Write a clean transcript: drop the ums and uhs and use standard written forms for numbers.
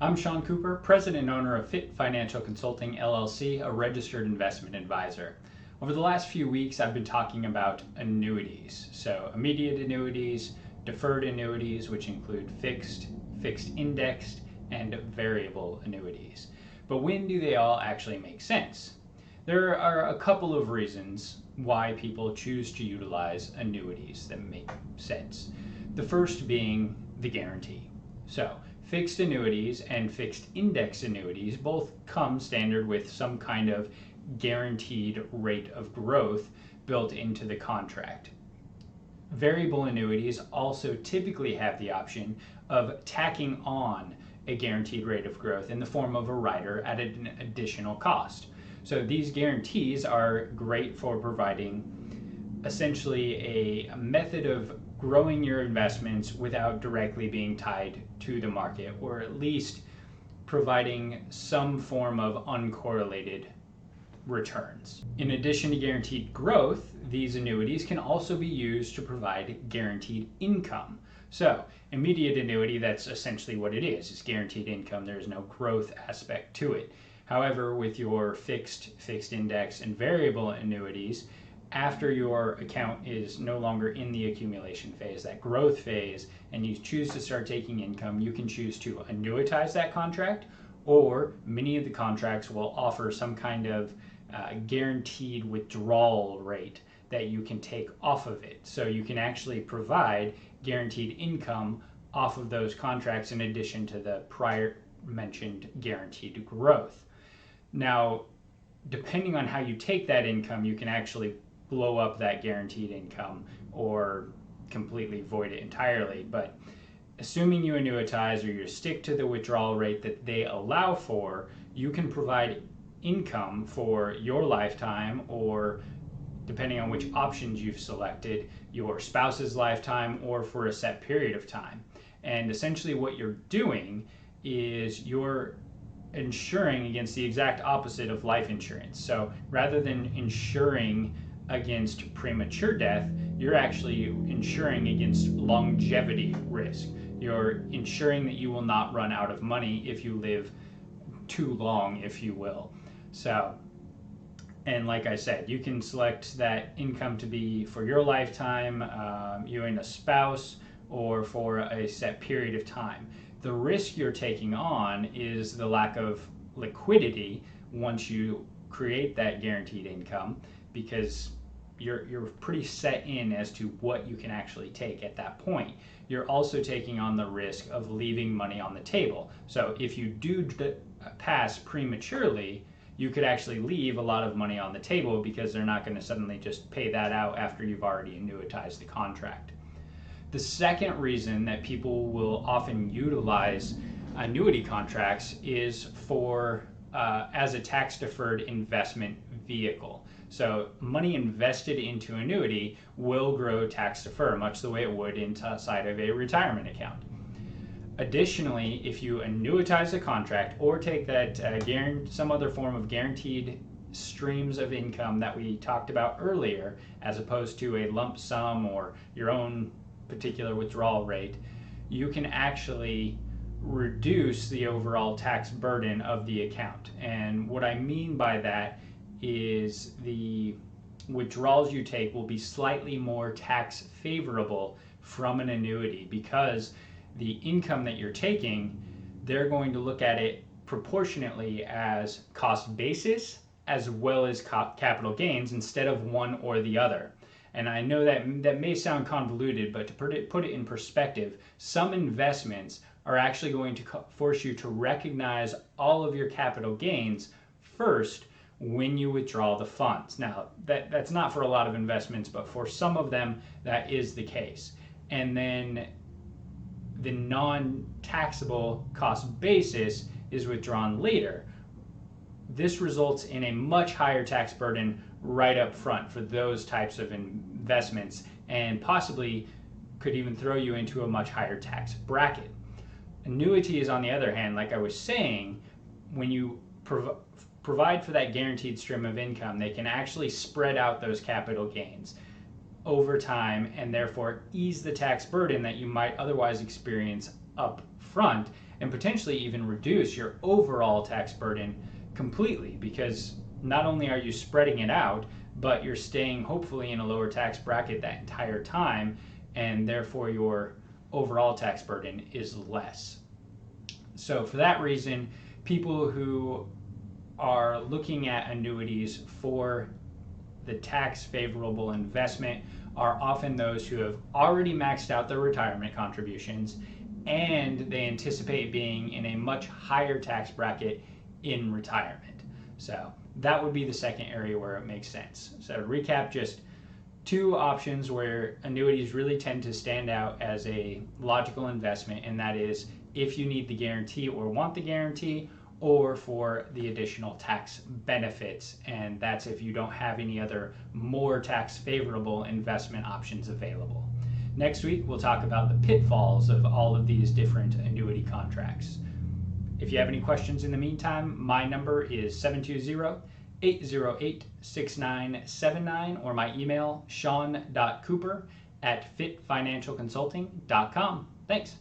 I'm Sean Cooper, president and owner of Fit Financial Consulting LLC, a registered investment advisor. Over the last few weeks, I've been talking about annuities. So immediate annuities, deferred annuities, which include fixed indexed, and variable annuities. But when do they all actually make sense? There are a couple of reasons why people choose to utilize annuities that make sense. The first being the guarantee. So fixed annuities and fixed index annuities both come standard with some kind of guaranteed rate of growth built into the contract. Variable annuities also typically have the option of tacking on a guaranteed rate of growth in the form of a rider at an additional cost. So these guarantees are great for providing essentially a method of growing your investments without directly being tied to the market, or at least providing some form of uncorrelated returns. In addition to guaranteed growth, these annuities can also be used to provide guaranteed income. So immediate annuity, that's essentially what it is. It's guaranteed income. There's no growth aspect to it. However, with your fixed index, and variable annuities, after your account is no longer in the accumulation phase, that growth phase, and you choose to start taking income, you can choose to annuitize that contract, or many of the contracts will offer some kind of guaranteed withdrawal rate that you can take off of it. So you can actually provide guaranteed income off of those contracts in addition to the prior mentioned guaranteed growth. Now, depending on how you take that income, you can actually blow up that guaranteed income or completely void it entirely. But assuming you annuitize or you stick to the withdrawal rate that they allow for, you can provide income for your lifetime, or depending on which options you've selected, your spouse's lifetime, or for a set period of time. And essentially what you're doing is you're insuring against the exact opposite of life insurance. So rather than insuring against premature death, you're actually insuring against longevity risk. You're ensuring that you will not run out of money if you live too long, if you will. So, and like I said, you can select that income to be for your lifetime, you and a spouse, or for a set period of time. The risk you're taking on is the lack of liquidity once you create that guaranteed income, because you're pretty set in as to what you can actually take at that point. You're also taking on the risk of leaving money on the table. So if you do pass prematurely, you could actually leave a lot of money on the table, because they're not going to suddenly just pay that out after you've already annuitized the contract. The second reason that people will often utilize annuity contracts is for as a tax-deferred investment vehicle. So money invested into annuity will grow tax-deferred, much the way it would inside of a retirement account. Additionally, if you annuitize the contract or take that some other form of guaranteed streams of income that we talked about earlier, as opposed to a lump sum or your own particular withdrawal rate, you can actually reduce the overall tax burden of the account. And what I mean by that is the withdrawals you take will be slightly more tax favorable from an annuity, because the income that you're taking, they're going to look at it proportionately as cost basis as well as capital gains, instead of one or the other. And I know that may sound convoluted, but to put it in perspective, some investments are actually going to force you to recognize all of your capital gains first when you withdraw the funds. Now, that's not for a lot of investments, but for some of them, that is the case. And then the non-taxable cost basis is withdrawn later. This results in a much higher tax burden right up front for those types of investments, and possibly could even throw you into a much higher tax bracket. Annuities, on the other hand, like I was saying, when you provide for that guaranteed stream of income, they can actually spread out those capital gains over time, and therefore ease the tax burden that you might otherwise experience up front, and potentially even reduce your overall tax burden completely, because not only are you spreading it out, but you're staying hopefully in a lower tax bracket that entire time, and therefore your overall tax burden is less. So for that reason, people who are looking at annuities for the tax favorable investment are often those who have already maxed out their retirement contributions, and they anticipate being in a much higher tax bracket in retirement. So that would be the second area where it makes sense. So to recap, just two options where annuities really tend to stand out as a logical investment, and that is if you need the guarantee or want the guarantee, or for the additional tax benefits, and that's if you don't have any other more tax favorable investment options available. Next week, we'll talk about the pitfalls of all of these different annuity contracts. If you have any questions in the meantime, my number is 720-808-6979, or my email, sean.cooper@fitfinancialconsulting.com. Thanks.